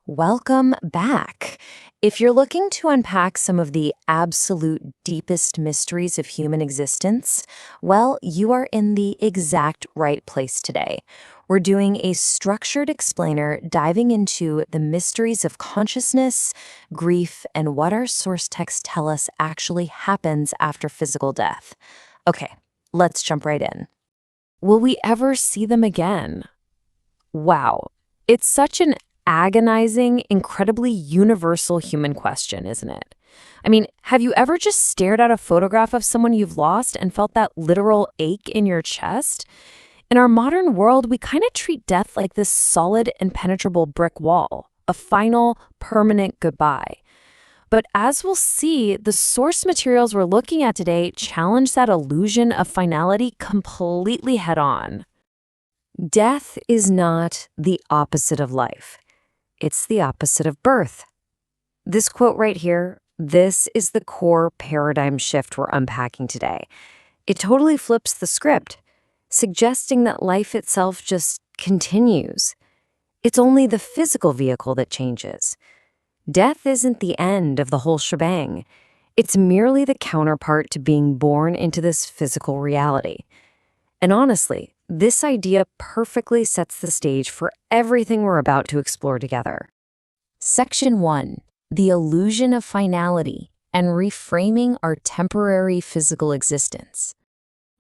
Welcome back. If you're looking to unpack some of the absolute deepest mysteries of human existence, well, you are in the exact right place today. We're doing a structured explainer diving into the mysteries of consciousness, grief, and what our source texts tell us actually happens after physical death. Okay, let's jump right in. Will we ever see them again? Wow. It's such an agonizing, incredibly universal human question, isn't it? I mean, have you ever just stared at a photograph of someone you've lost and felt that literal ache in your chest? In our modern world, we kind of treat death like this solid, impenetrable brick wall, a final, permanent goodbye. But as we'll see, the source materials we're looking at today challenge that illusion of finality completely head on. Death is not the opposite of life. It's the opposite of birth. This quote right here, this is the core paradigm shift we're unpacking today. It totally flips the script, suggesting that life itself just continues. It's only the physical vehicle that changes. Death isn't the end of the whole shebang. It's merely the counterpart to being born into this physical reality. And honestly, this idea perfectly sets the stage for everything we're about to explore together. Section 1. The illusion of finality and reframing our temporary physical existence.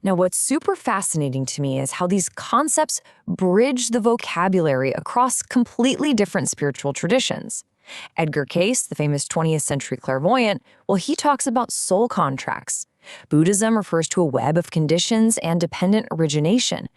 Now, what's super fascinating to me is how these concepts bridge the vocabulary across completely different spiritual traditions. Edgar Cayce, the famous 20th century clairvoyant, well, he talks about soul contracts. Buddhism refers to a web of conditions and dependent origination.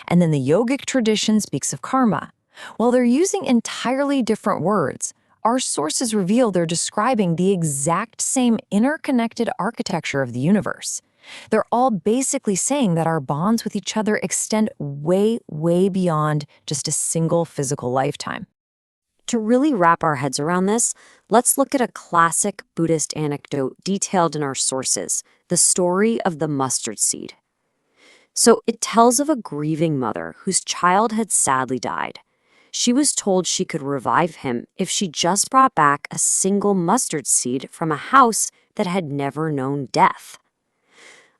And then the yogic tradition speaks of karma. While they're using entirely different words, our sources reveal they're describing the exact same interconnected architecture of the universe. They're all basically saying that our bonds with each other extend way, way beyond just a single physical lifetime. To really wrap our heads around this, let's look at a classic Buddhist anecdote detailed in our sources, the story of the mustard seed. So it tells of a grieving mother whose child had sadly died. She was told she could revive him if she just brought back a single mustard seed from a house that had never known death.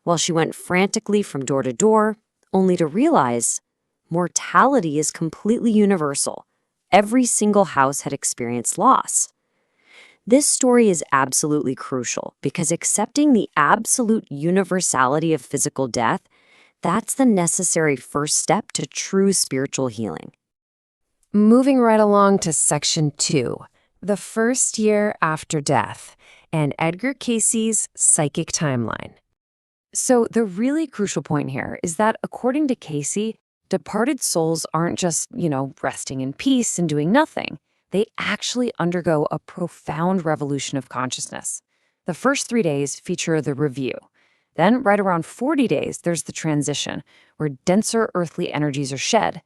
Well, she went frantically from door to door, only to realize mortality is completely universal. Every single house had experienced loss. This story is absolutely crucial because accepting the absolute universality of physical death, that's the necessary first step to true spiritual healing. Moving right along to Section 2, the first year after death, and Edgar Cayce's psychic timeline. So the really crucial point here is that according to Cayce, departed souls aren't just, resting in peace and doing nothing. They actually undergo a profound revolution of consciousness. The first 3 days feature the review. Then, right around 40 days, there's the transition, where denser earthly energies are shed.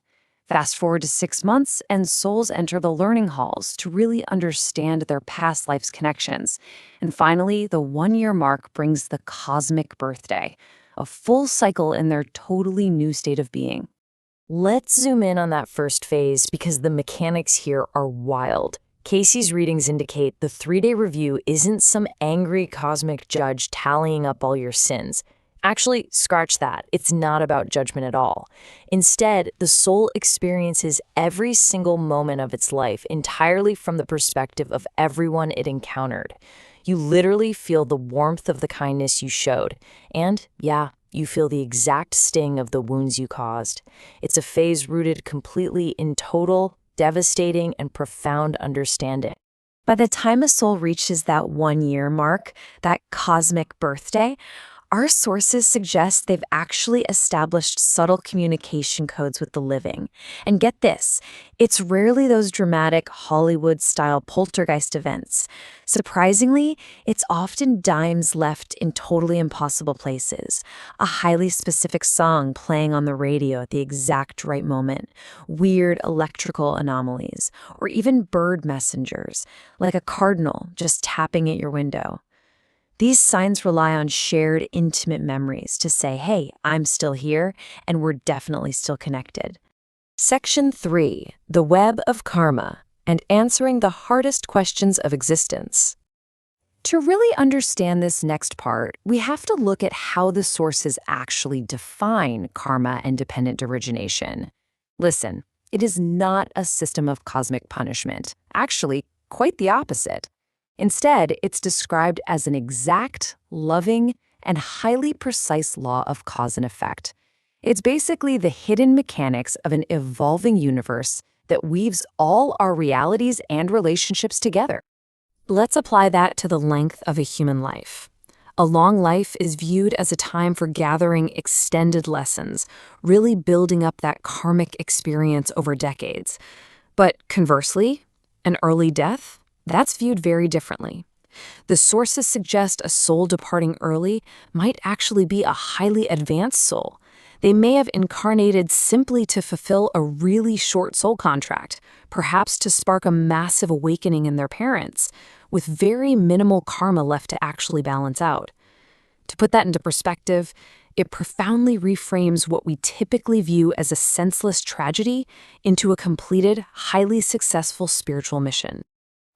Fast forward to 6 months, and souls enter the learning halls to really understand their past life's connections. And finally, the 1-year mark brings the cosmic birthday, a full cycle in their totally new state of being. Let's zoom in on that first phase because the mechanics here are wild. Cayce's readings indicate the 3-day review isn't some angry cosmic judge tallying up all your sins. Actually, scratch that. It's not about judgment at all. Instead, the soul experiences every single moment of its life entirely from the perspective of everyone it encountered. You literally feel the warmth of the kindness you showed. And, yeah, you feel the exact sting of the wounds you caused. It's a phase rooted completely in total, devastating, and profound understanding. By the time a soul reaches that 1-year mark, that cosmic birthday, our sources suggest they've actually established subtle communication codes with the living. And get this, it's rarely those dramatic Hollywood-style poltergeist events. Surprisingly, it's often dimes left in totally impossible places, a highly specific song playing on the radio at the exact right moment, weird electrical anomalies, or even bird messengers, like a cardinal just tapping at your window. These signs rely on shared, intimate memories to say, hey, I'm still here, and we're definitely still connected. Section 3. The Web of Karma and answering the hardest questions of existence. To really understand this next part, we have to look at how the sources actually define karma and dependent origination. Listen, it is not a system of cosmic punishment. Actually, quite the opposite. Instead, it's described as an exact, loving, and highly precise law of cause and effect. It's basically the hidden mechanics of an evolving universe that weaves all our realities and relationships together. Let's apply that to the length of a human life. A long life is viewed as a time for gathering extended lessons, really building up that karmic experience over decades. But conversely, an early death, that's viewed very differently. The sources suggest a soul departing early might actually be a highly advanced soul. They may have incarnated simply to fulfill a really short soul contract, perhaps to spark a massive awakening in their parents, with very minimal karma left to actually balance out. To put that into perspective, it profoundly reframes what we typically view as a senseless tragedy into a completed, highly successful spiritual mission.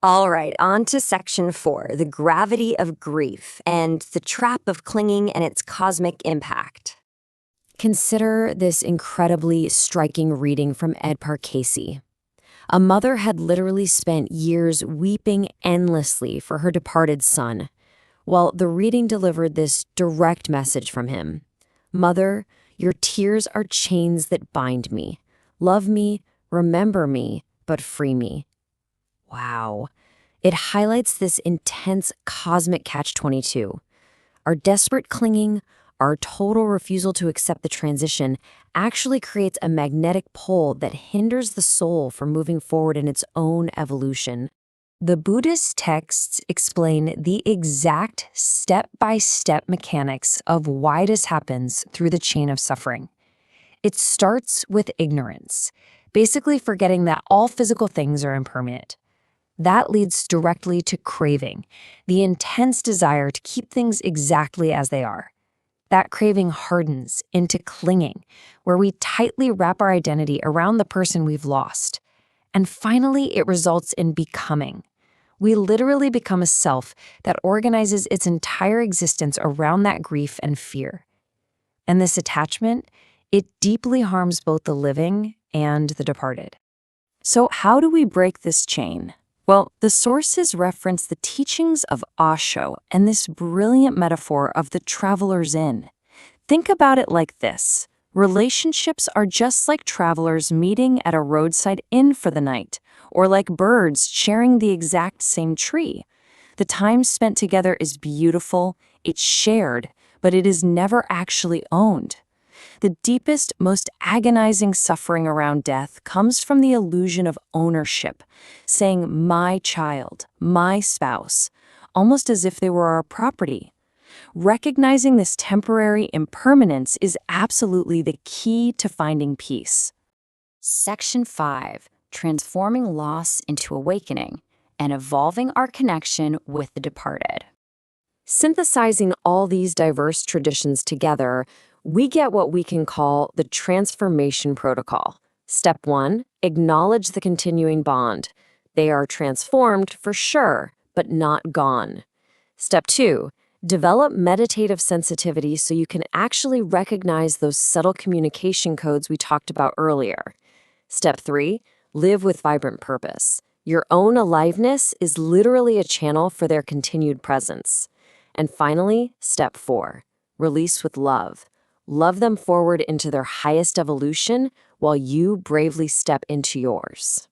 All right, on to section 4, the gravity of grief and the trap of clinging and its cosmic impact. Consider this incredibly striking reading from Edgar Cayce. A mother had literally spent years weeping endlessly for her departed son. Well, the reading delivered this direct message from him. Mother, your tears are chains that bind me. Love me, remember me, but free me. Wow. It highlights this intense cosmic catch-22. Our desperate clinging, our total refusal to accept the transition actually creates a magnetic pole that hinders the soul from moving forward in its own evolution. The Buddhist texts explain the exact step-by-step mechanics of why this happens through the chain of suffering. It starts with ignorance, basically forgetting that all physical things are impermanent. That leads directly to craving, the intense desire to keep things exactly as they are. That craving hardens into clinging, where we tightly wrap our identity around the person we've lost. And finally, it results in becoming. We literally become a self that organizes its entire existence around that grief and fear. And this attachment, it deeply harms both the living and the departed. So how do we break this chain? Well, the sources reference the teachings of Osho and this brilliant metaphor of the traveler's inn. Think about it like this. Relationships are just like travelers meeting at a roadside inn for the night, or like birds sharing the exact same tree. The time spent together is beautiful, it's shared, but it is never actually owned. The deepest, most agonizing suffering around death comes from the illusion of ownership, saying, my child, my spouse, almost as if they were our property. Recognizing this temporary impermanence is absolutely the key to finding peace. Section 5, transforming loss into awakening and evolving our connection with the departed. Synthesizing all these diverse traditions together, we get what we can call the transformation protocol. Step 1, acknowledge the continuing bond. They are transformed for sure, but not gone. Step 2, develop meditative sensitivity so you can actually recognize those subtle communication codes we talked about earlier. Step 3, live with vibrant purpose. Your own aliveness is literally a channel for their continued presence. And finally, step 4, release with love. Love them forward into their highest evolution while you bravely step into yours.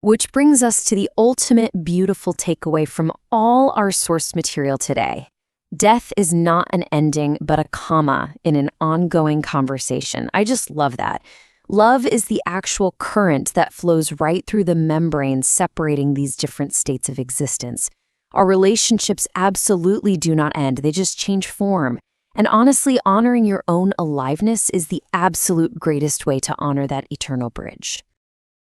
Which brings us to the ultimate beautiful takeaway from all our source material today. Death is not an ending, but a comma in an ongoing conversation. I just love that. Love is the actual current that flows right through the membrane separating these different states of existence. Our relationships absolutely do not end, they just change form. And honestly, honoring your own aliveness is the absolute greatest way to honor that eternal bridge.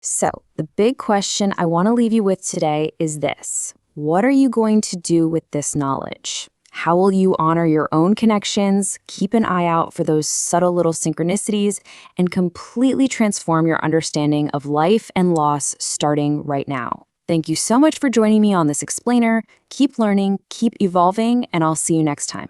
So, the big question I want to leave you with today is this. What are you going to do with this knowledge? How will you honor your own connections, keep an eye out for those subtle little synchronicities, and completely transform your understanding of life and loss starting right now? Thank you so much for joining me on this explainer. Keep learning, keep evolving, and I'll see you next time.